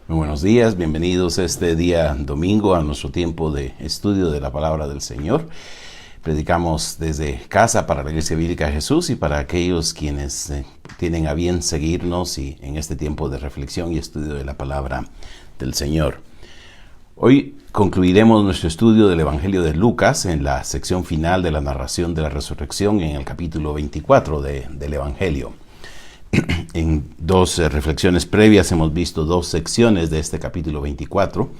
Muy buenos días, bienvenidos este día domingo a nuestro tiempo de estudio de la palabra del Señor. Predicamos desde casa para la Iglesia Bíblica de Jesús y para aquellos quienes tienen a bien seguirnos y en este tiempo de reflexión y estudio de la palabra del Señor. Hoy concluiremos nuestro estudio del Evangelio de Lucas en la sección final de la narración de la resurrección en el capítulo 24 del Evangelio. En dos reflexiones previas hemos visto dos secciones de este capítulo 24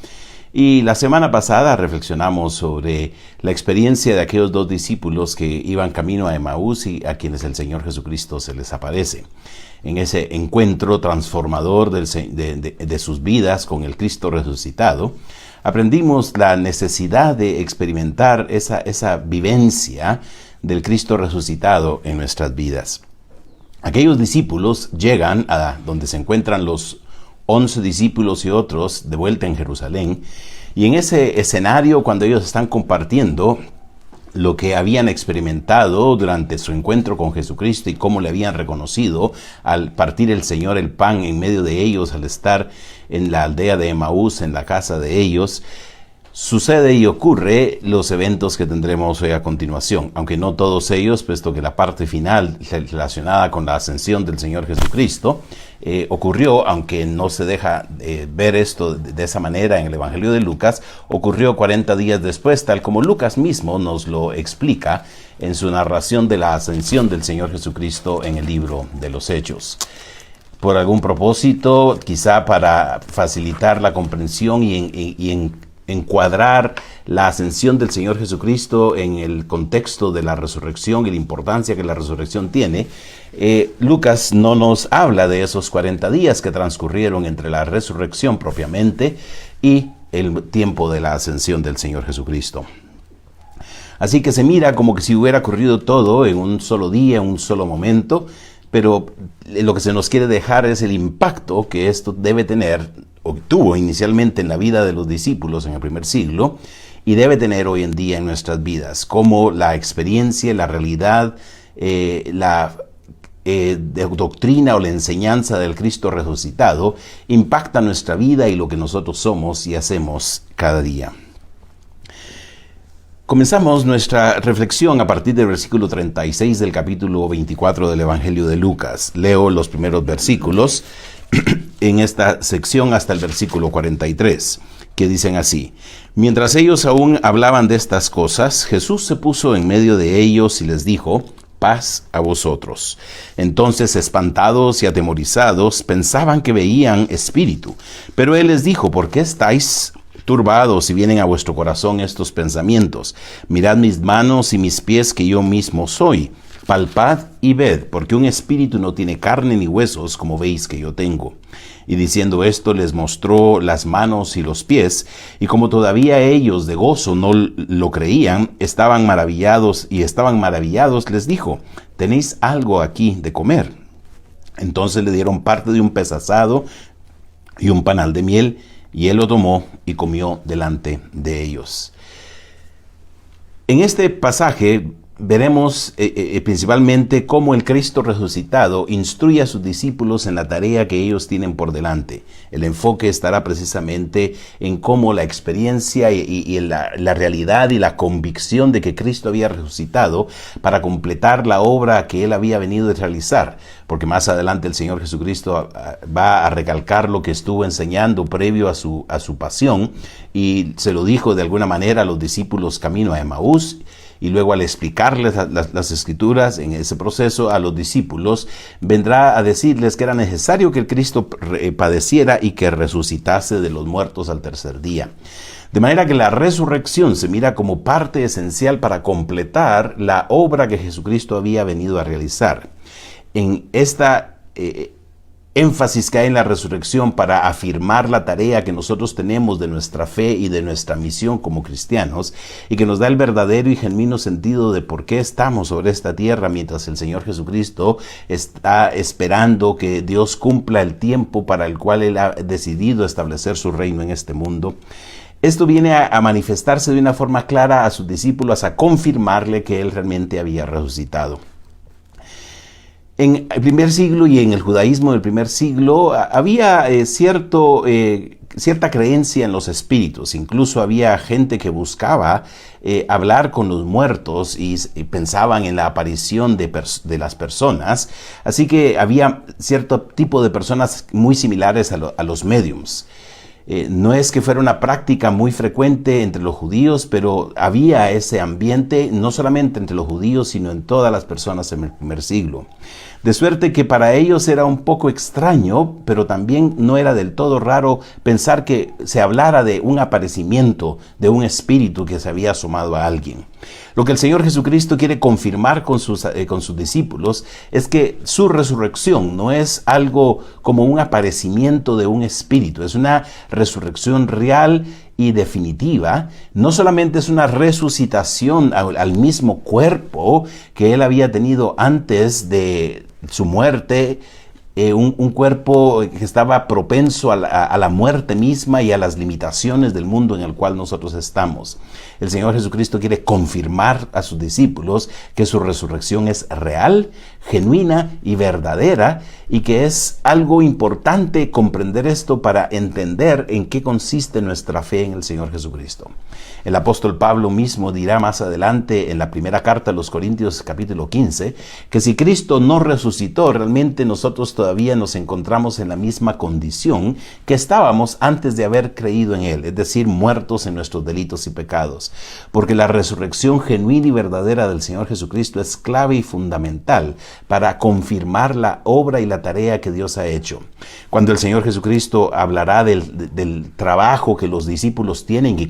y la semana pasada reflexionamos sobre la experiencia de aquellos dos discípulos que iban camino a Emaús y a quienes el Señor Jesucristo se les aparece. En ese encuentro transformador de sus vidas con el Cristo resucitado, aprendimos la necesidad de experimentar esa vivencia del Cristo resucitado en nuestras vidas. Aquellos discípulos llegan a donde se encuentran los 11 discípulos y otros de vuelta en Jerusalén, y en ese escenario, cuando ellos están compartiendo lo que habían experimentado durante su encuentro con Jesucristo y cómo le habían reconocido al partir el Señor el pan en medio de ellos, al estar en la aldea de Emaús, en la casa de ellos, sucede y ocurre los eventos que tendremos hoy a continuación, aunque no todos ellos, puesto que la parte final relacionada con la ascensión del Señor Jesucristo ocurrió, aunque no se deja ver esto de esa manera en el Evangelio de Lucas, ocurrió 40 días después, tal como Lucas mismo nos lo explica en su narración de la ascensión del Señor Jesucristo en el libro de los Hechos. Por algún propósito, quizá para facilitar la comprensión y encuadrar la ascensión del Señor Jesucristo en el contexto de la resurrección y la importancia que la resurrección tiene, Lucas no nos habla de esos 40 días que transcurrieron entre la resurrección propiamente y el tiempo de la ascensión del Señor Jesucristo. Así que se mira como que si hubiera ocurrido todo en un solo día, en un solo momento, pero lo que se nos quiere dejar es el impacto que esto debe tener, o tuvo inicialmente en la vida de los discípulos en el primer siglo, y debe tener hoy en día en nuestras vidas, como la experiencia, la realidad, la doctrina o la enseñanza del Cristo resucitado impacta nuestra vida y lo que nosotros somos y hacemos cada día. Comenzamos nuestra reflexión a partir del versículo 36 del capítulo 24 del Evangelio de Lucas. Leo los primeros versículos en esta sección hasta el versículo 43, que dicen así: Mientras ellos aún hablaban de estas cosas, Jesús se puso en medio de ellos y les dijo: paz a vosotros. Entonces, espantados y atemorizados, pensaban que veían espíritu. Pero él les dijo: ¿por qué estáis turbados y vienen a vuestro corazón estos pensamientos? Mirad mis manos y mis pies, que yo mismo soy. Palpad y ved, porque un espíritu no tiene carne ni huesos, como veis que yo tengo. Y diciendo esto, les mostró las manos y los pies, y como todavía ellos de gozo no lo creían, estaban maravillados, les dijo: ¿tenéis algo aquí de comer? Entonces le dieron parte de un pez asado y un panal de miel, y él lo tomó y comió delante de ellos. En este pasaje veremos principalmente cómo el Cristo resucitado instruye a sus discípulos en la tarea que ellos tienen por delante. El enfoque estará precisamente en cómo la experiencia y la realidad y la convicción de que Cristo había resucitado para completar la obra que él había venido a realizar. Porque más adelante el Señor Jesucristo va a recalcar lo que estuvo enseñando previo a su pasión, y se lo dijo de alguna manera a los discípulos camino a Emaús. Y luego, al explicarles las Escrituras en ese proceso a los discípulos, vendrá a decirles que era necesario que el Cristo padeciera y que resucitase de los muertos al tercer día. De manera que la resurrección se mira como parte esencial para completar la obra que Jesucristo había venido a realizar. En esta énfasis que hay en la resurrección para afirmar la tarea que nosotros tenemos de nuestra fe y de nuestra misión como cristianos, y que nos da el verdadero y genuino sentido de por qué estamos sobre esta tierra mientras el Señor Jesucristo está esperando que Dios cumpla el tiempo para el cual Él ha decidido establecer su reino en este mundo. Esto viene a manifestarse de una forma clara a sus discípulos, a confirmarle que Él realmente había resucitado. En el primer siglo y en el judaísmo del primer siglo había cierta creencia en los espíritus. Incluso había gente que buscaba hablar con los muertos y pensaban en la aparición de las personas. Así que había cierto tipo de personas muy similares a los médiums. No es que fuera una práctica muy frecuente entre los judíos, pero había ese ambiente no solamente entre los judíos, sino en todas las personas en el primer siglo. De suerte que para ellos era un poco extraño, pero también no era del todo raro pensar que se hablara de un aparecimiento de un espíritu que se había asomado a alguien. Lo que el Señor Jesucristo quiere confirmar con sus discípulos es que su resurrección no es algo como un aparecimiento de un espíritu, es una resurrección real y definitiva. No solamente es una resucitación al mismo cuerpo que él había tenido antes de su muerte, un cuerpo que estaba propenso a la muerte misma y a las limitaciones del mundo en el cual nosotros estamos. El Señor Jesucristo quiere confirmar a sus discípulos que su resurrección es real, genuina y verdadera, y que es algo importante comprender esto para entender en qué consiste nuestra fe en el Señor Jesucristo. El apóstol Pablo mismo dirá más adelante en la primera carta a los Corintios capítulo 15 que si Cristo no resucitó, realmente nosotros todavía nos encontramos en la misma condición que estábamos antes de haber creído en Él, es decir, muertos en nuestros delitos y pecados. Porque la resurrección genuina y verdadera del Señor Jesucristo es clave y fundamental para confirmar la obra y la tarea que Dios ha hecho. Cuando el Señor Jesucristo hablará del trabajo que los discípulos tienen y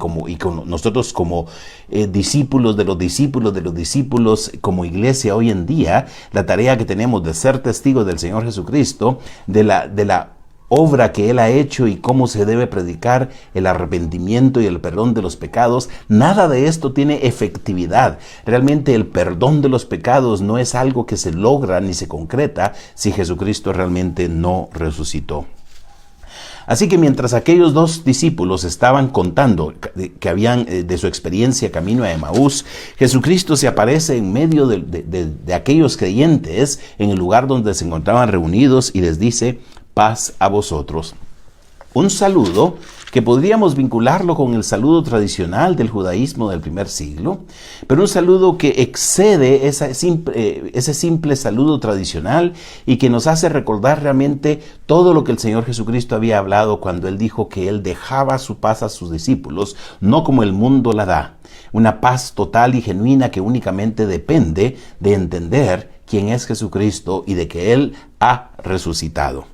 nosotros como discípulos de los discípulos de los discípulos, como iglesia hoy en día, la tarea que tenemos de ser testigos del Señor Jesucristo, de la obra que Él ha hecho y cómo se debe predicar el arrepentimiento y el perdón de los pecados, nada de esto tiene efectividad. Realmente el perdón de los pecados no es algo que se logra ni se concreta si Jesucristo realmente no resucitó. Así que mientras aquellos dos discípulos estaban contando que habían de su experiencia camino a Emaús, Jesucristo se aparece en medio de aquellos creyentes en el lugar donde se encontraban reunidos y les dice: paz a vosotros. Un saludo que podríamos vincularlo con el saludo tradicional del judaísmo del primer siglo, pero un saludo que excede ese simple saludo tradicional y que nos hace recordar realmente todo lo que el Señor Jesucristo había hablado cuando Él dijo que Él dejaba su paz a sus discípulos, no como el mundo la da. Una paz total y genuina que únicamente depende de entender quién es Jesucristo y de que Él ha resucitado.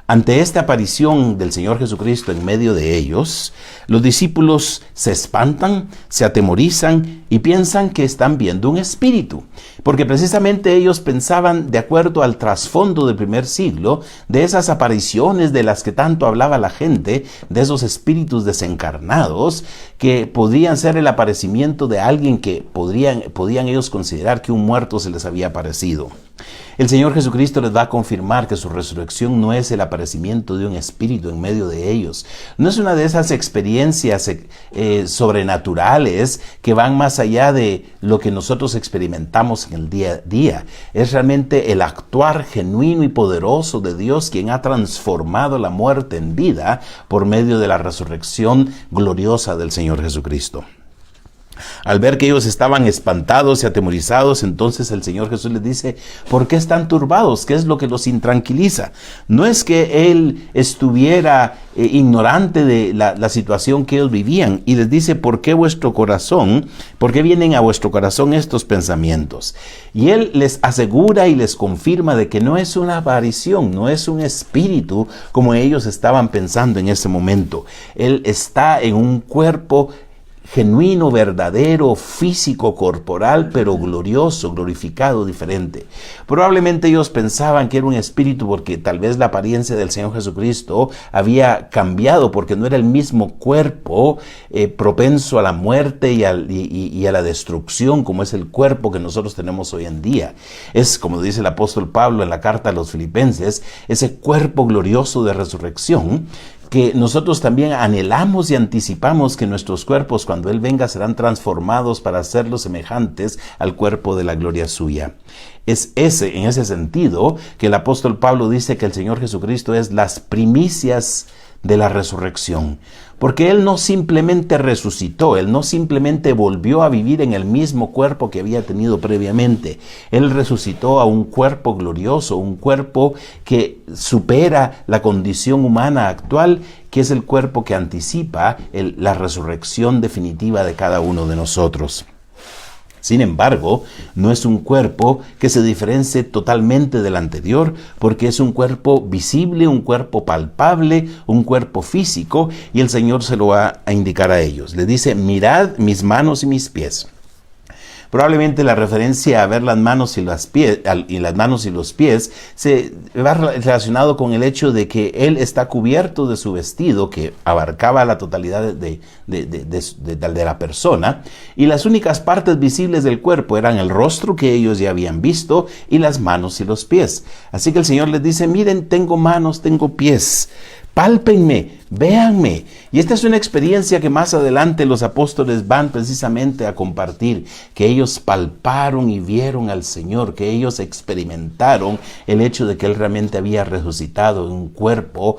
Ante esta aparición del Señor Jesucristo en medio de ellos, los discípulos se espantan, se atemorizan y piensan que están viendo un espíritu, porque precisamente ellos pensaban, de acuerdo al trasfondo del primer siglo, de esas apariciones de las que tanto hablaba la gente, de esos espíritus desencarnados, que podrían ser el aparecimiento de alguien que podían ellos considerar que un muerto se les había aparecido. El Señor Jesucristo les va a confirmar que su resurrección no es el aparecimiento de un espíritu en medio de ellos. No es una de esas experiencias sobrenaturales que van más allá de lo que nosotros experimentamos en el día a día. Es realmente el actuar genuino y poderoso de Dios quien ha transformado la muerte en vida por medio de la resurrección gloriosa del Señor Jesucristo. Al ver que ellos estaban espantados y atemorizados, entonces el Señor Jesús les dice: ¿por qué están turbados? ¿Qué es lo que los intranquiliza? No es que Él estuviera ignorante de la situación que ellos vivían, y les dice: ¿por qué vienen a vuestro corazón estos pensamientos? Y Él les asegura y les confirma de que no es una aparición, no es un espíritu como ellos estaban pensando en ese momento. Él está en un cuerpo genuino, verdadero, físico, corporal, pero glorioso, glorificado, diferente. Probablemente ellos pensaban que era un espíritu porque tal vez la apariencia del Señor Jesucristo había cambiado, porque no era el mismo cuerpo propenso a la muerte y a la destrucción como es el cuerpo que nosotros tenemos hoy en día. Es, como dice el apóstol Pablo en la carta a los Filipenses, ese cuerpo glorioso de resurrección que nosotros también anhelamos y anticipamos que nuestros cuerpos, cuando Él venga, serán transformados para hacerlos semejantes al cuerpo de la gloria suya. Es en ese sentido que el apóstol Pablo dice que el Señor Jesucristo es las primicias de la resurrección, porque Él no simplemente resucitó, Él no simplemente volvió a vivir en el mismo cuerpo que había tenido previamente. Él resucitó a un cuerpo glorioso, un cuerpo que supera la condición humana actual, que es el cuerpo que anticipa la resurrección definitiva de cada uno de nosotros. Sin embargo, no es un cuerpo que se diferencie totalmente del anterior, porque es un cuerpo visible, un cuerpo palpable, un cuerpo físico, y el Señor se lo va a indicar a ellos. Le dice: mirad mis manos y mis pies. Probablemente la referencia a ver las manos y los pies se va relacionado con el hecho de que Él está cubierto de su vestido, que abarcaba la totalidad de la persona, y las únicas partes visibles del cuerpo eran el rostro, que ellos ya habían visto, y las manos y los pies. Así que el Señor les dice: miren, tengo manos, tengo pies. Pálpenme, véanme. Y esta es una experiencia que más adelante los apóstoles van precisamente a compartir, que ellos palparon y vieron al Señor, que ellos experimentaron el hecho de que Él realmente había resucitado en un cuerpo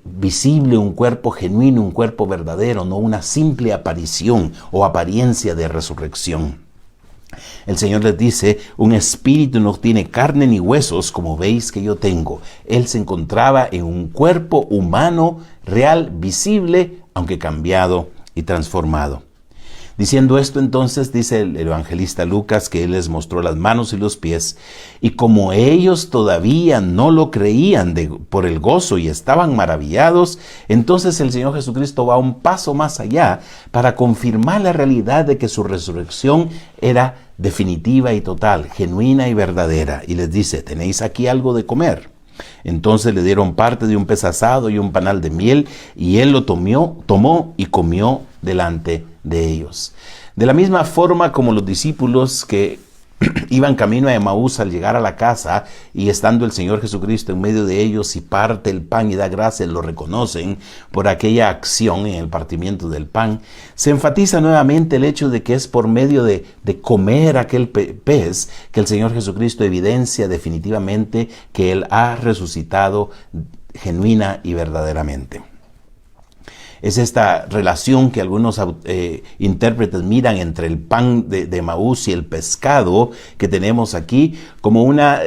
visible, un cuerpo genuino, un cuerpo verdadero, no una simple aparición o apariencia de resurrección. El Señor les dice: un espíritu no tiene carne ni huesos, como veis que yo tengo. Él se encontraba en un cuerpo humano, real, visible, aunque cambiado y transformado. Diciendo esto, entonces, dice el evangelista Lucas, que Él les mostró las manos y los pies, y como ellos todavía no lo creían por el gozo y estaban maravillados, entonces el Señor Jesucristo va un paso más allá para confirmar la realidad de que su resurrección era definitiva y total, genuina y verdadera, y les dice: ¿tenéis aquí algo de comer? Entonces le dieron parte de un pez asado y un panal de miel, y Él lo tomó y comió delante de ellos. De la misma forma como los discípulos que iban camino a Emaús, al llegar a la casa y estando el Señor Jesucristo en medio de ellos y parte el pan y da gracias, lo reconocen por aquella acción en el partimiento del pan, se enfatiza nuevamente el hecho de que es por medio de comer aquel pez que el Señor Jesucristo evidencia definitivamente que Él ha resucitado genuina y verdaderamente. Es esta relación que algunos intérpretes miran entre el pan de Emaús y el pescado que tenemos aquí como una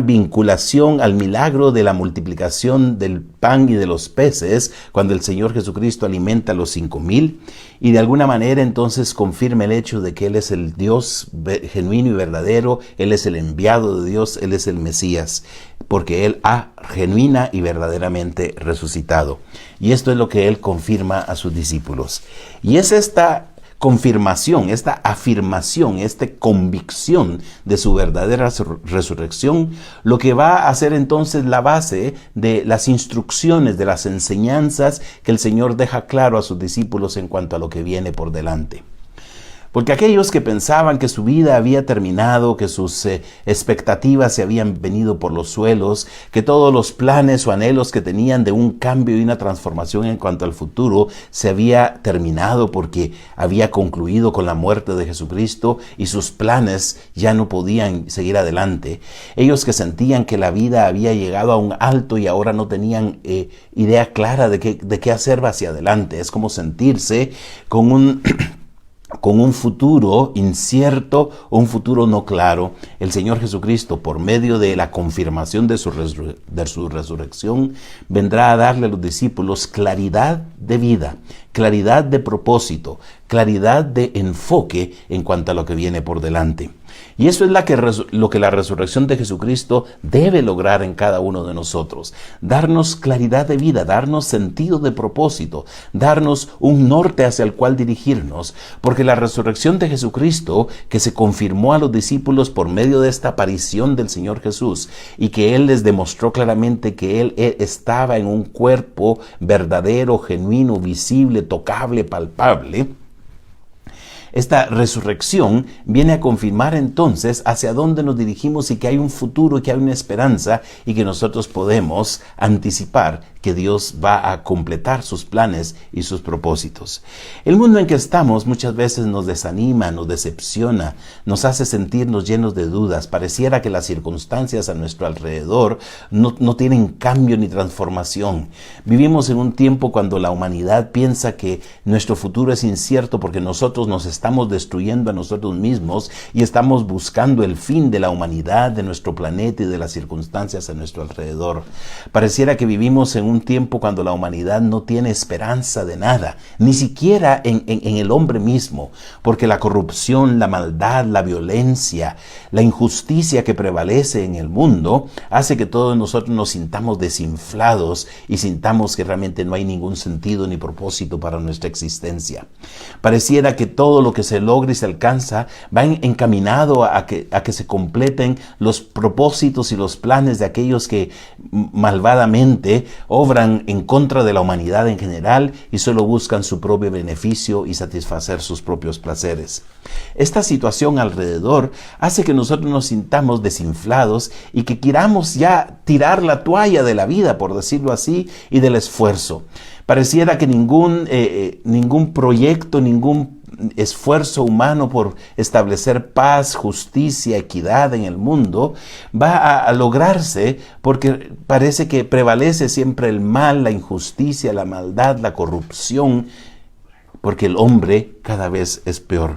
vinculación al milagro de la multiplicación del pan y de los peces cuando el Señor Jesucristo alimenta a los 5,000, y de alguna manera entonces confirma el hecho de que Él es el Dios genuino y verdadero, Él es el enviado de Dios, Él es el Mesías, porque Él ha genuina y verdaderamente resucitado. Y esto es lo que Él confirma a sus discípulos. Y es esta confirmación, esta afirmación, esta convicción de su verdadera resurrección, lo que va a ser entonces la base de las instrucciones, de las enseñanzas que el Señor deja claro a sus discípulos en cuanto a lo que viene por delante. Porque aquellos que pensaban que su vida había terminado, que sus expectativas se habían venido por los suelos, que todos los planes o anhelos que tenían de un cambio y una transformación en cuanto al futuro se había terminado porque había concluido con la muerte de Jesucristo y sus planes ya no podían seguir adelante. Ellos que sentían que la vida había llegado a un alto y ahora no tenían idea clara de qué hacer hacia adelante. Es como sentirse con un futuro incierto o un futuro no claro. El Señor Jesucristo, por medio de la confirmación de su resurrección, vendrá a darle a los discípulos claridad de vida, claridad de propósito, claridad de enfoque en cuanto a lo que viene por delante. Y eso es lo que la resurrección de Jesucristo debe lograr en cada uno de nosotros. Darnos claridad de vida, darnos sentido de propósito, darnos un norte hacia el cual dirigirnos. Porque la resurrección de Jesucristo, que se confirmó a los discípulos por medio de esta aparición del Señor Jesús, y que Él les demostró claramente que Él estaba en un cuerpo verdadero, genuino, visible, tocable, palpable. Esta resurrección viene a confirmar entonces hacia dónde nos dirigimos y que hay un futuro y que hay una esperanza y que nosotros podemos anticipar que Dios va a completar sus planes y sus propósitos. El mundo en que estamos muchas veces nos desanima, nos decepciona, nos hace sentirnos llenos de dudas. Pareciera que las circunstancias a nuestro alrededor no tienen cambio ni transformación. Vivimos en un tiempo cuando la humanidad piensa que nuestro futuro es incierto porque nosotros nos estamos destruyendo a nosotros mismos y estamos buscando el fin de la humanidad, de nuestro planeta y de las circunstancias a nuestro alrededor. Pareciera que vivimos en un tiempo cuando la humanidad no tiene esperanza de nada, ni siquiera en el hombre mismo, porque la corrupción, la maldad, la violencia, la injusticia que prevalece en el mundo hace que todos nosotros nos sintamos desinflados y sintamos que realmente no hay ningún sentido ni propósito para nuestra existencia. Pareciera que todo lo que se logra y se alcanza va encaminado a que se completen los propósitos y los planes de aquellos que malvadamente obran en contra de la humanidad en general y solo buscan su propio beneficio y satisfacer sus propios placeres. Esta situación alrededor hace que nosotros nos sintamos desinflados y que queramos ya tirar la toalla de la vida, por decirlo así, y del esfuerzo. Pareciera que ningún proyecto, ningún esfuerzo humano por establecer paz, justicia, equidad en el mundo va a lograrse porque parece que prevalece siempre el mal, la injusticia, la maldad, la corrupción, porque el hombre cada vez es peor.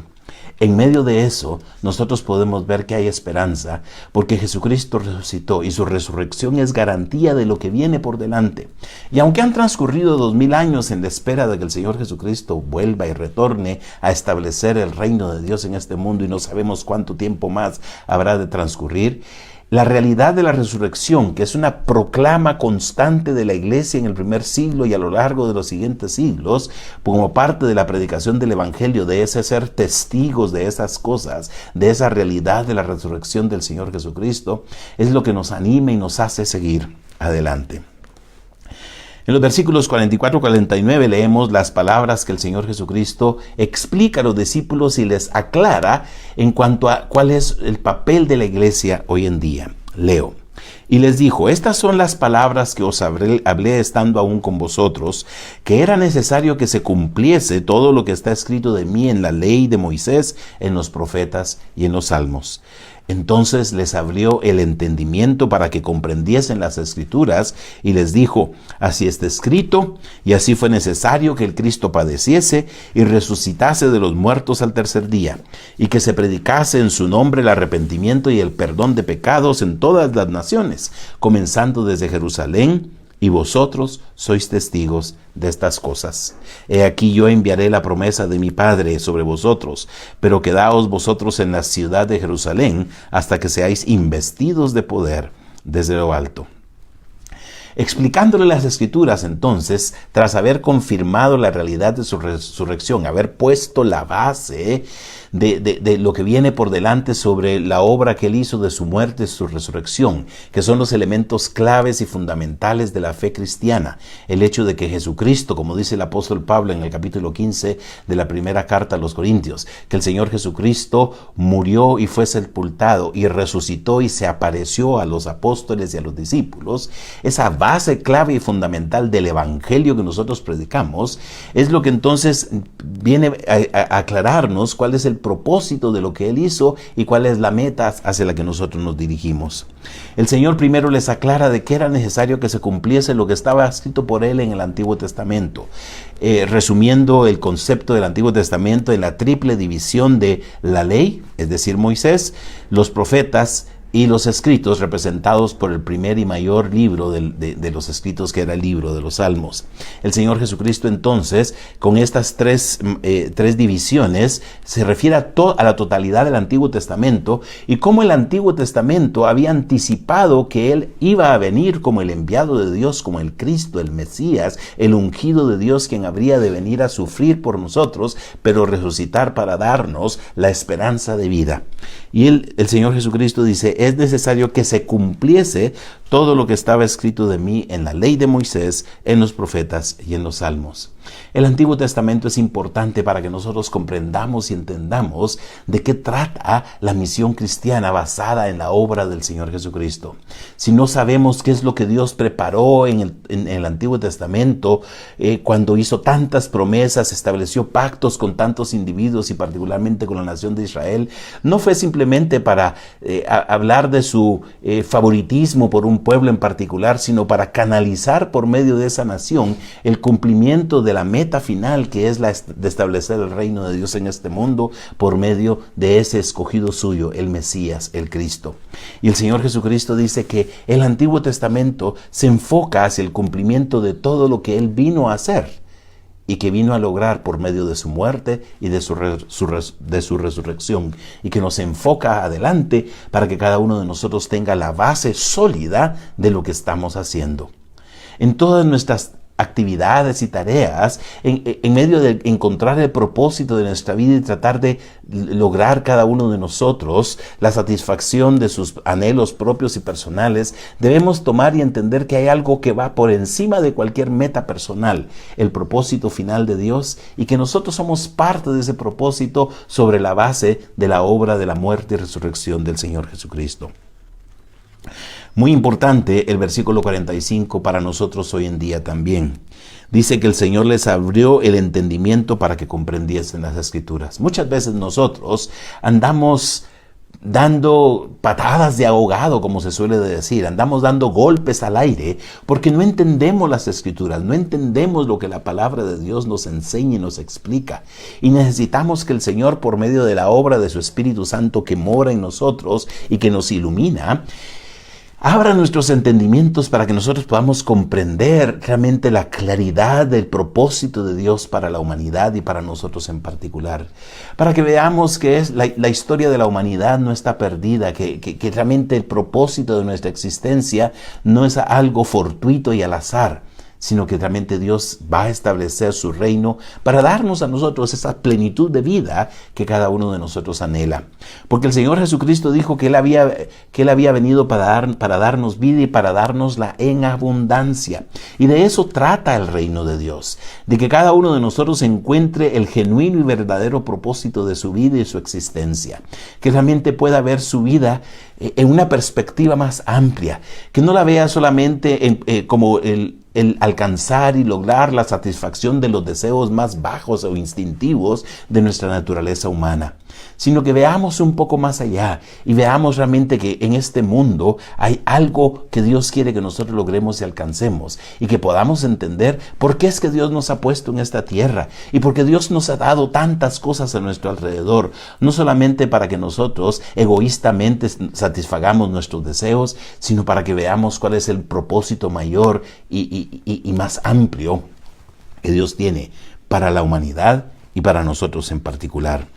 En medio de eso, nosotros podemos ver que hay esperanza, porque Jesucristo resucitó y su resurrección es garantía de lo que viene por delante. Y aunque han transcurrido 2000 años en la espera de que el Señor Jesucristo vuelva y retorne a establecer el reino de Dios en este mundo, y no sabemos cuánto tiempo más habrá de transcurrir, la realidad de la resurrección, que es una proclama constante de la iglesia en el primer siglo y a lo largo de los siguientes siglos, como parte de la predicación del evangelio, de ese ser testigos de esas cosas, de esa realidad de la resurrección del Señor Jesucristo, es lo que nos anima y nos hace seguir adelante. En los versículos 44-49 leemos las palabras que el Señor Jesucristo explica a los discípulos y les aclara en cuanto a cuál es el papel de la iglesia hoy en día. Leo. Y les dijo: estas son las palabras que os hablé estando aún con vosotros, que era necesario que se cumpliese todo lo que está escrito de mí en la ley de Moisés, en los profetas y en los salmos. Entonces les abrió el entendimiento para que comprendiesen las Escrituras y les dijo: así está escrito, y así fue necesario que el Cristo padeciese y resucitase de los muertos al tercer día, y que se predicase en su nombre el arrepentimiento y el perdón de pecados en todas las naciones, comenzando desde Jerusalén, y vosotros sois testigos de estas cosas. He aquí yo enviaré la promesa de mi Padre sobre vosotros, pero quedaos vosotros en la ciudad de Jerusalén hasta que seáis investidos de poder desde lo alto. Explicándole las Escrituras entonces, tras haber confirmado la realidad de su resurrección, haber puesto la base de lo que viene por delante sobre la obra que él hizo de su muerte y su resurrección, que son los elementos claves y fundamentales de la fe cristiana. El hecho de que Jesucristo, como dice el apóstol Pablo en el capítulo 15 de la primera carta a los Corintios, que el Señor Jesucristo murió y fue sepultado y resucitó y se apareció a los apóstoles y a los discípulos, esa base clave y fundamental del evangelio que nosotros predicamos, es lo que entonces viene a aclararnos cuál es el propósito de lo que él hizo y cuál es la meta hacia la que nosotros nos dirigimos. El Señor primero les aclara de que era necesario que se cumpliese lo que estaba escrito por él en el Antiguo Testamento, resumiendo el concepto del Antiguo Testamento en la triple división de la ley, es decir, Moisés, los profetas y los escritos, representados por el primer y mayor libro de los escritos, que era el libro de los Salmos. El Señor Jesucristo entonces, con estas tres divisiones, se refiere a la totalidad del Antiguo Testamento y cómo el Antiguo Testamento había anticipado que Él iba a venir como el enviado de Dios, como el Cristo, el Mesías, el ungido de Dios, quien habría de venir a sufrir por nosotros, pero resucitar para darnos la esperanza de vida. Y el Señor Jesucristo dice: es necesario que se cumpliese todo lo que estaba escrito de mí en la ley de Moisés, en los profetas y en los salmos. El Antiguo Testamento es importante para que nosotros comprendamos y entendamos de qué trata la misión cristiana basada en la obra del Señor Jesucristo. Si no sabemos qué es lo que Dios preparó en el Antiguo Testamento, cuando hizo tantas promesas, estableció pactos con tantos individuos y particularmente con la nación de Israel, no fue simplemente para hablar de su favoritismo por un pueblo en particular, sino para canalizar por medio de esa nación el cumplimiento de la meta final, que es la de establecer el reino de Dios en este mundo por medio de ese escogido suyo, el Mesías, el Cristo. Y el Señor Jesucristo dice que el Antiguo Testamento se enfoca hacia el cumplimiento de todo lo que Él vino a hacer y que vino a lograr por medio de su muerte y de su resurrección, y que nos enfoca adelante para que cada uno de nosotros tenga la base sólida de lo que estamos haciendo. En todas nuestras actividades y tareas, en medio de encontrar el propósito de nuestra vida y tratar de lograr cada uno de nosotros la satisfacción de sus anhelos propios y personales, debemos tomar y entender que hay algo que va por encima de cualquier meta personal, el propósito final de Dios, y que nosotros somos parte de ese propósito sobre la base de la obra de la muerte y resurrección del Señor Jesucristo. Muy importante el versículo 45 para nosotros hoy en día también. Dice que el Señor les abrió el entendimiento para que comprendiesen las Escrituras. Muchas veces nosotros andamos dando patadas de ahogado, como se suele decir, andamos dando golpes al aire porque no entendemos las Escrituras, no entendemos lo que la palabra de Dios nos enseña y nos explica. Y necesitamos que el Señor, por medio de la obra de su Espíritu Santo que mora en nosotros y que nos ilumina, abra nuestros entendimientos para que nosotros podamos comprender realmente la claridad del propósito de Dios para la humanidad y para nosotros en particular. Para que veamos que la historia de la humanidad no está perdida, que realmente el propósito de nuestra existencia no es algo fortuito y al azar, sino que realmente Dios va a establecer su reino para darnos a nosotros esa plenitud de vida que cada uno de nosotros anhela. Porque el Señor Jesucristo dijo que Él había venido para darnos vida y para dárnosla en abundancia. Y de eso trata el reino de Dios, de que cada uno de nosotros encuentre el genuino y verdadero propósito de su vida y su existencia, que realmente pueda ver su vida en una perspectiva más amplia, que no la vea solamente como el alcanzar y lograr la satisfacción de los deseos más bajos o instintivos de nuestra naturaleza humana, sino que veamos un poco más allá y veamos realmente que en este mundo hay algo que Dios quiere que nosotros logremos y alcancemos, y que podamos entender por qué es que Dios nos ha puesto en esta tierra y por qué Dios nos ha dado tantas cosas a nuestro alrededor, no solamente para que nosotros egoístamente satisfagamos nuestros deseos, sino para que veamos cuál es el propósito mayor y más amplio que Dios tiene para la humanidad y para nosotros en particular.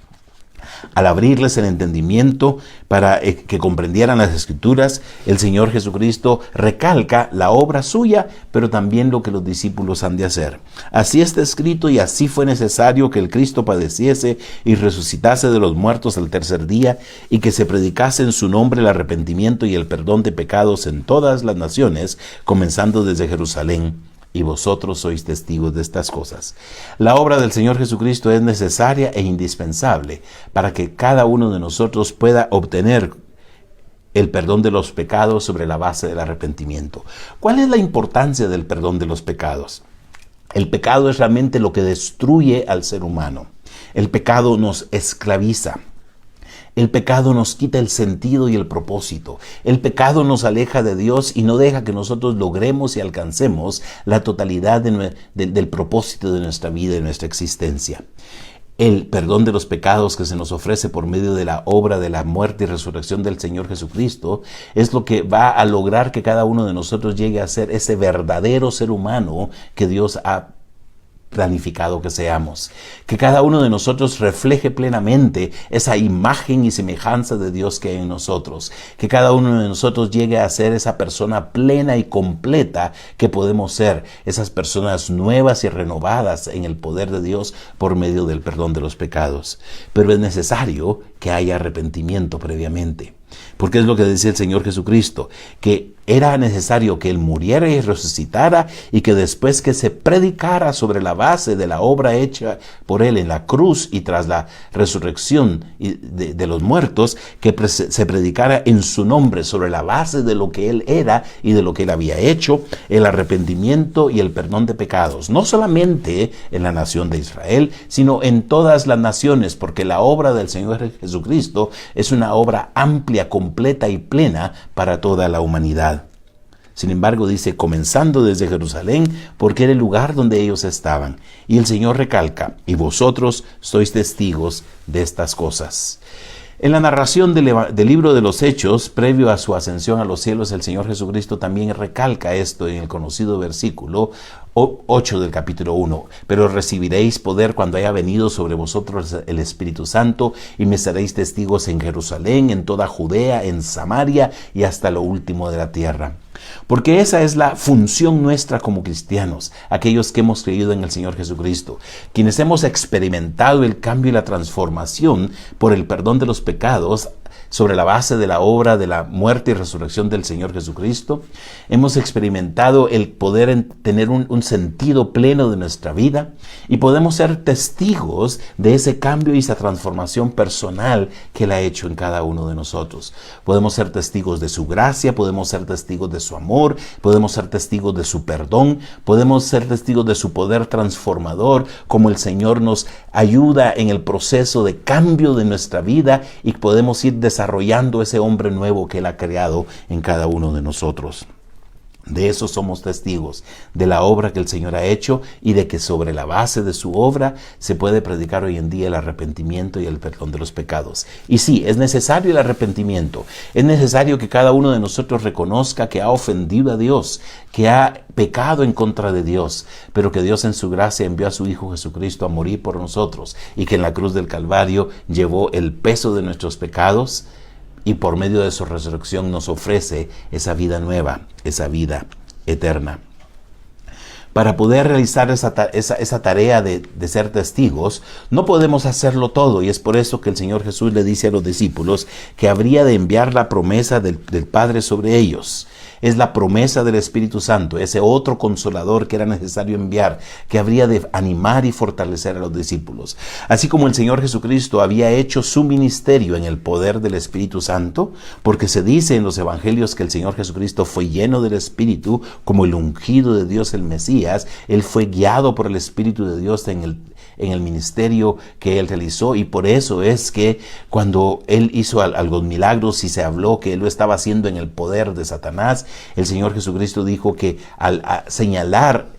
Al abrirles el entendimiento para que comprendieran las Escrituras, el Señor Jesucristo recalca la obra suya, pero también lo que los discípulos han de hacer. Así está escrito, y así fue necesario que el Cristo padeciese y resucitase de los muertos al tercer día, y que se predicase en su nombre el arrepentimiento y el perdón de pecados en todas las naciones, comenzando desde Jerusalén. Y vosotros sois testigos de estas cosas. La obra del Señor Jesucristo es necesaria e indispensable para que cada uno de nosotros pueda obtener el perdón de los pecados sobre la base del arrepentimiento. ¿Cuál es la importancia del perdón de los pecados? El pecado es realmente lo que destruye al ser humano. El pecado nos esclaviza. El pecado nos quita el sentido y el propósito. El pecado nos aleja de Dios y no deja que nosotros logremos y alcancemos la totalidad del propósito de nuestra vida y nuestra existencia. El perdón de los pecados que se nos ofrece por medio de la obra de la muerte y resurrección del Señor Jesucristo es lo que va a lograr que cada uno de nosotros llegue a ser ese verdadero ser humano que Dios ha planificado que seamos, que cada uno de nosotros refleje plenamente esa imagen y semejanza de Dios que hay en nosotros, que cada uno de nosotros llegue a ser esa persona plena y completa que podemos ser, esas personas nuevas y renovadas en el poder de Dios por medio del perdón de los pecados. Pero es necesario que haya arrepentimiento previamente. porque es lo que decía el Señor Jesucristo, que era necesario que Él muriera y resucitara, y que después que se predicara sobre la base de la obra hecha por Él en la cruz y tras la resurrección de los muertos, que se predicara en su nombre sobre la base de lo que Él era y de lo que Él había hecho, el arrepentimiento y el perdón de pecados, no solamente en la nación de Israel, sino en todas las naciones, porque la obra del Señor Jesucristo es una obra amplia, completa y plena para toda la humanidad. Sin embargo, dice, comenzando desde Jerusalén, porque era el lugar donde ellos estaban. Y el Señor recalca, y vosotros sois testigos de estas cosas. En la narración del libro de los Hechos, previo a su ascensión a los cielos, el Señor Jesucristo también recalca esto en el conocido versículo 8 del capítulo 1. Pero recibiréis poder cuando haya venido sobre vosotros el Espíritu Santo, y me seréis testigos en Jerusalén, en toda Judea, en Samaria y hasta lo último de la tierra. Porque esa es la función nuestra como cristianos, aquellos que hemos creído en el Señor Jesucristo, quienes hemos experimentado el cambio y la transformación por el perdón de los pecados sobre la base de la obra de la muerte y resurrección del Señor Jesucristo. Hemos experimentado el poder tener un sentido pleno de nuestra vida, y podemos ser testigos de ese cambio y esa transformación personal que Él ha hecho en cada uno de nosotros. Podemos ser testigos de su gracia, podemos ser testigos de su amor, podemos ser testigos de su perdón, podemos ser testigos de su poder transformador, como el Señor nos ayuda en el proceso de cambio de nuestra vida, y podemos ir desarrollando ese hombre nuevo que Él ha creado en cada uno de nosotros. De eso somos testigos, de la obra que el Señor ha hecho, y de que sobre la base de su obra se puede predicar hoy en día el arrepentimiento y el perdón de los pecados. Y sí, es necesario el arrepentimiento. Es necesario que cada uno de nosotros reconozca que ha ofendido a Dios, que ha pecado en contra de Dios, pero que Dios en su gracia envió a su Hijo Jesucristo a morir por nosotros, y que en la cruz del Calvario llevó el peso de nuestros pecados, y por medio de su resurrección nos ofrece esa vida nueva, esa vida eterna. Para poder realizar esa tarea de ser testigos, no podemos hacerlo todo, y es por eso que el Señor Jesús le dice a los discípulos que habría de enviar la promesa del Padre sobre ellos. Es la promesa del Espíritu Santo, ese otro consolador que era necesario enviar, que habría de animar y fortalecer a los discípulos. Así como el Señor Jesucristo había hecho su ministerio en el poder del Espíritu Santo, porque se dice en los evangelios que el Señor Jesucristo fue lleno del Espíritu como el ungido de Dios, el Mesías. Él fue guiado por el Espíritu de Dios en el ministerio que Él realizó, y por eso es que cuando Él hizo algunos milagros y se habló que Él lo estaba haciendo en el poder de Satanás, el Señor Jesucristo dijo que al señalar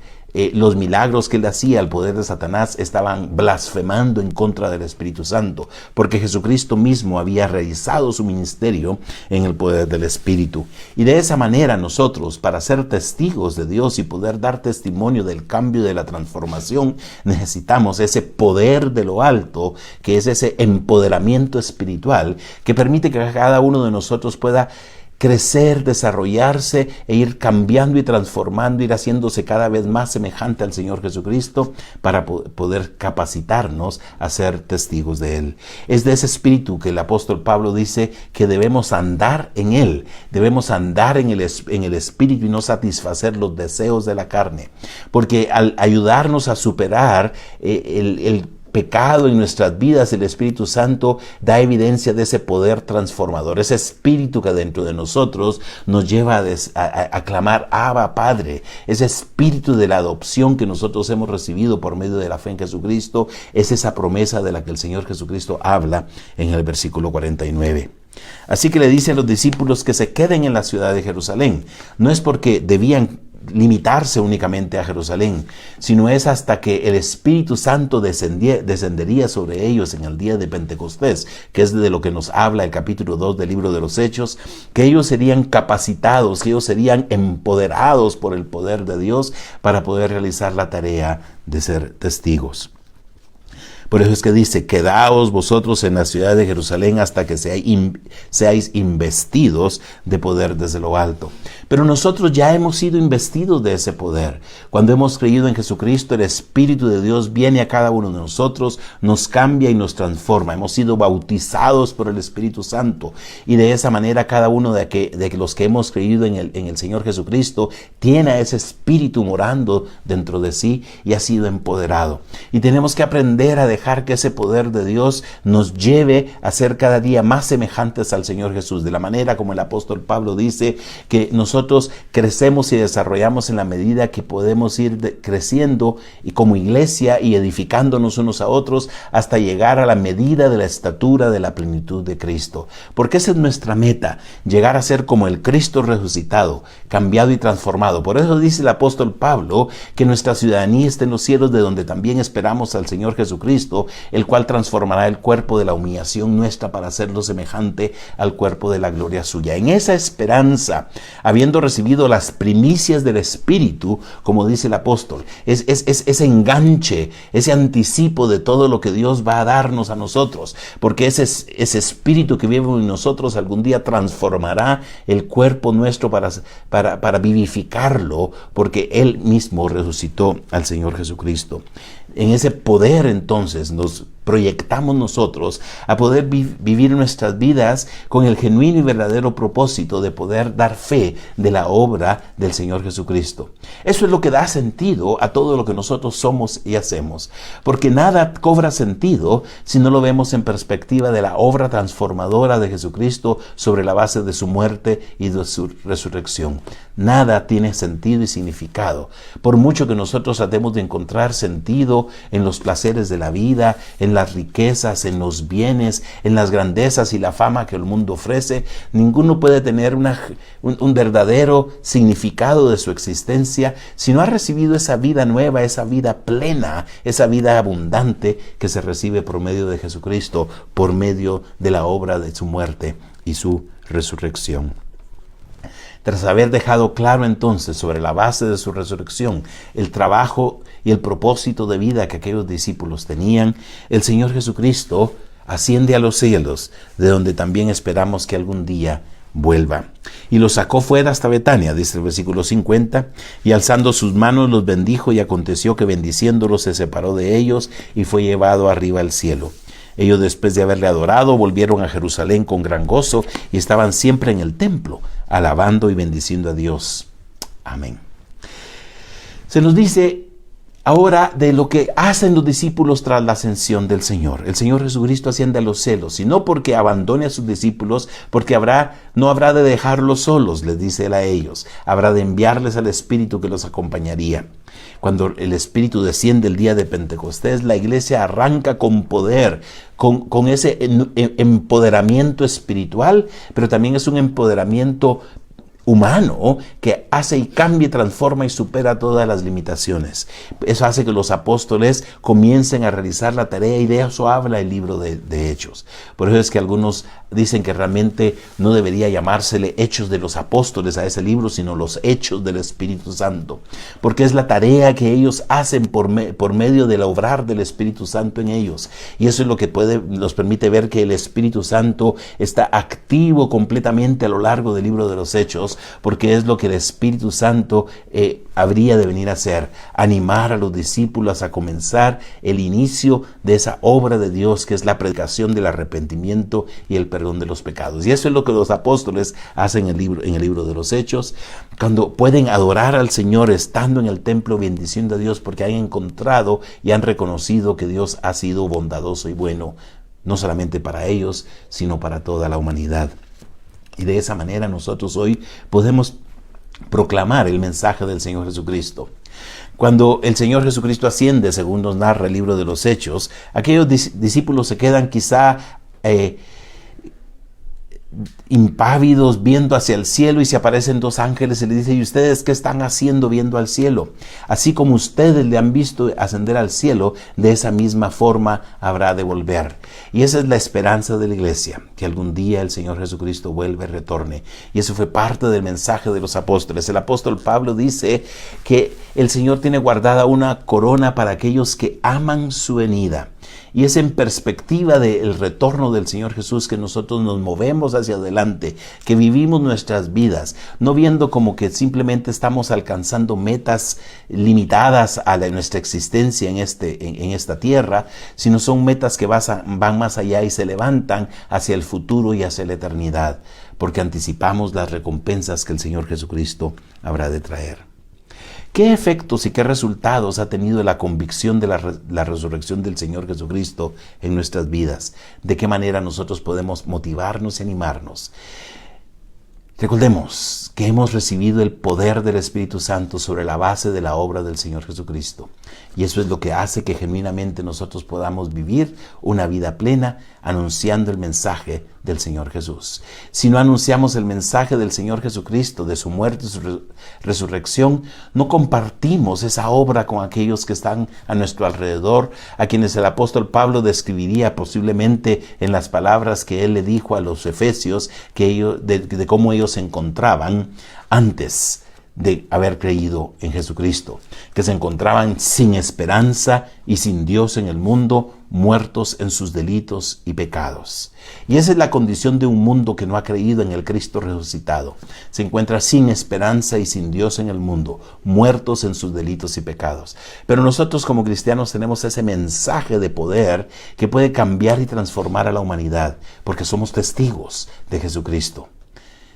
los milagros que Él hacía al poder de Satanás, estaban blasfemando en contra del Espíritu Santo, porque Jesucristo mismo había realizado su ministerio en el poder del Espíritu. Y de esa manera nosotros, para ser testigos de Dios y poder dar testimonio del cambio, de la transformación, necesitamos ese poder de lo alto, que es ese empoderamiento espiritual que permite que cada uno de nosotros pueda crecer, desarrollarse e ir cambiando y transformando, ir haciéndose cada vez más semejante al Señor Jesucristo, para poder capacitarnos a ser testigos de Él. Es de ese espíritu que el apóstol Pablo dice que debemos andar en Él, debemos andar en el espíritu y no satisfacer los deseos de la carne, porque al ayudarnos a superar el pecado en nuestras vidas, el Espíritu Santo da evidencia de ese poder transformador, ese espíritu que dentro de nosotros nos lleva a clamar Abba, Padre. Ese espíritu de la adopción que nosotros hemos recibido por medio de la fe en Jesucristo es esa promesa de la que el Señor Jesucristo habla en el versículo 49. Así que le dice a los discípulos que se queden en la ciudad de Jerusalén. No es porque debían limitarse únicamente a Jerusalén, sino es hasta que el Espíritu Santo descendería sobre ellos en el día de Pentecostés, que es de lo que nos habla el capítulo 2 del libro de los Hechos, que ellos serían capacitados, que ellos serían empoderados por el poder de Dios para poder realizar la tarea de ser testigos. Por eso es que dice, quedaos vosotros en la ciudad de Jerusalén hasta que seáis investidos de poder desde lo alto. Pero nosotros ya hemos sido investidos de ese poder. Cuando hemos creído en Jesucristo, el Espíritu de Dios viene a cada uno de nosotros, nos cambia y nos transforma. Hemos sido bautizados por el Espíritu Santo, y de esa manera cada uno de los que hemos creído en el Señor Jesucristo tiene a ese Espíritu morando dentro de sí y ha sido empoderado. Y tenemos que aprender a dejar que ese poder de Dios nos lleve a ser cada día más semejantes al Señor Jesús, de la manera como el apóstol Pablo dice que nosotros crecemos y desarrollamos en la medida que podemos ir creciendo y como iglesia y edificándonos unos a otros hasta llegar a la medida de la estatura de la plenitud de Cristo. Porque esa es nuestra meta, llegar a ser como el Cristo resucitado, cambiado y transformado. Por eso dice el apóstol Pablo que nuestra ciudadanía está en los cielos, de donde también esperamos al Señor Jesucristo, el cual transformará el cuerpo de la humillación nuestra para hacerlo semejante al cuerpo de la gloria suya. En esa esperanza, habiendo recibido las primicias del Espíritu, como dice el apóstol, es ese enganche, ese anticipo de todo lo que Dios va a darnos a nosotros, porque ese Espíritu que vive en nosotros algún día transformará el cuerpo nuestro para vivificarlo, porque Él mismo resucitó al Señor Jesucristo. En ese poder entonces nos proyectamos nosotros a poder vivir nuestras vidas con el genuino y verdadero propósito de poder dar fe de la obra del Señor Jesucristo. Eso es lo que da sentido a todo lo que nosotros somos y hacemos, porque nada cobra sentido si no lo vemos en perspectiva de la obra transformadora de Jesucristo sobre la base de su muerte y de su resurrección. Nada tiene sentido y significado. Por mucho que nosotros tratemos de encontrar sentido en los placeres de la vida, en las riquezas, en los bienes, en las grandezas y la fama que el mundo ofrece, ninguno puede tener un verdadero significado de su existencia si no ha recibido esa vida nueva, esa vida plena, esa vida abundante que se recibe por medio de Jesucristo, por medio de la obra de su muerte y su resurrección. Tras haber dejado claro entonces sobre la base de su resurrección el trabajo y el propósito de vida que aquellos discípulos tenían, el Señor Jesucristo asciende a los cielos, de donde también esperamos que algún día vuelva. Y los sacó fuera hasta Betania, dice el versículo 50, y alzando sus manos los bendijo, y aconteció que bendiciéndolos se separó de ellos y fue llevado arriba al cielo. Ellos, después de haberle adorado, volvieron a Jerusalén con gran gozo y estaban siempre en el templo, alabando y bendiciendo a Dios. Amén. Se nos dice ahora de lo que hacen los discípulos tras la ascensión del Señor. El Señor Jesucristo asciende a los cielos, y no porque abandone a sus discípulos, porque no habrá de dejarlos solos, les dice Él a ellos. Habrá de enviarles al Espíritu que los acompañaría. Cuando el Espíritu desciende el día de Pentecostés, la iglesia arranca con poder, con ese empoderamiento espiritual, pero también es un empoderamiento humano que hace y cambia, transforma y supera todas las limitaciones. Eso hace que los apóstoles comiencen a realizar la tarea, y de eso habla el libro de Hechos. Por eso es que algunos dicen que realmente no debería llamársele Hechos de los Apóstoles a ese libro, sino los Hechos del Espíritu Santo, porque es la tarea que ellos hacen por medio del obrar del Espíritu Santo en ellos. Y eso es lo que nos permite ver que el Espíritu Santo está activo completamente a lo largo del libro de los Hechos, porque es lo que el Espíritu Santo habría de venir a hacer: animar a los discípulos a comenzar el inicio de esa obra de Dios, que es la predicación del arrepentimiento y el perdón de los pecados. Y eso es lo que los apóstoles hacen en el libro de los Hechos, cuando pueden adorar al Señor estando en el templo bendiciendo a Dios, porque han encontrado y han reconocido que Dios ha sido bondadoso y bueno, no solamente para ellos, sino para toda la humanidad. Y de esa manera nosotros hoy podemos proclamar el mensaje del Señor Jesucristo. Cuando el Señor Jesucristo asciende, según nos narra el libro de los Hechos, aquellos discípulos se quedan quizá impávidos, viendo hacia el cielo, y se aparecen dos ángeles y le dicen: ¿y ustedes qué están haciendo viendo al cielo? Así como ustedes le han visto ascender al cielo, de esa misma forma habrá de volver. Y esa es la esperanza de la iglesia, que algún día el Señor Jesucristo vuelve y retorne. Y eso fue parte del mensaje de los apóstoles. El apóstol Pablo dice que el Señor tiene guardada una corona para aquellos que aman su venida. Y es en perspectiva del retorno del Señor Jesús que nosotros nos movemos hacia adelante, que vivimos nuestras vidas, no viendo como que simplemente estamos alcanzando metas limitadas a nuestra existencia en esta tierra, sino son metas que van más allá y se levantan hacia el futuro y hacia la eternidad, porque anticipamos las recompensas que el Señor Jesucristo habrá de traer. ¿Qué efectos y qué resultados ha tenido la convicción de la resurrección del Señor Jesucristo en nuestras vidas? ¿De qué manera nosotros podemos motivarnos y animarnos? Recordemos que hemos recibido el poder del Espíritu Santo sobre la base de la obra del Señor Jesucristo. Y eso es lo que hace que genuinamente nosotros podamos vivir una vida plena anunciando el mensaje del Señor Jesús. Si no anunciamos el mensaje del Señor Jesucristo, de su muerte y su resurrección, no compartimos esa obra con aquellos que están a nuestro alrededor, a quienes el apóstol Pablo describiría posiblemente en las palabras que él le dijo a los efesios, de cómo ellos se encontraban antes de haber creído en Jesucristo, que se encontraban sin esperanza y sin Dios en el mundo, muertos en sus delitos y pecados. Y esa es la condición de un mundo que no ha creído en el Cristo resucitado. Se encuentra sin esperanza y sin Dios en el mundo, muertos en sus delitos y pecados. Pero nosotros como cristianos tenemos ese mensaje de poder que puede cambiar y transformar a la humanidad, porque somos testigos de Jesucristo.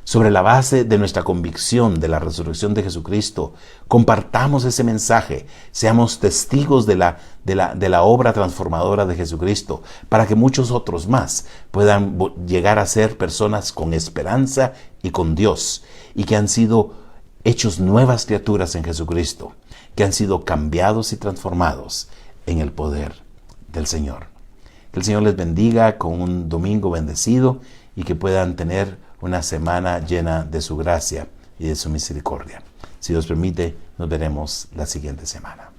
Sobre la base de nuestra convicción de la resurrección de Jesucristo, compartamos ese mensaje, seamos testigos de la obra transformadora de Jesucristo, para que muchos otros más puedan llegar a ser personas con esperanza y con Dios, y que han sido hechos nuevas criaturas en Jesucristo, que han sido cambiados y transformados en el poder del Señor. Que el Señor les bendiga con un domingo bendecido y que puedan tener una semana llena de su gracia y de su misericordia. Si Dios permite, nos veremos la siguiente semana.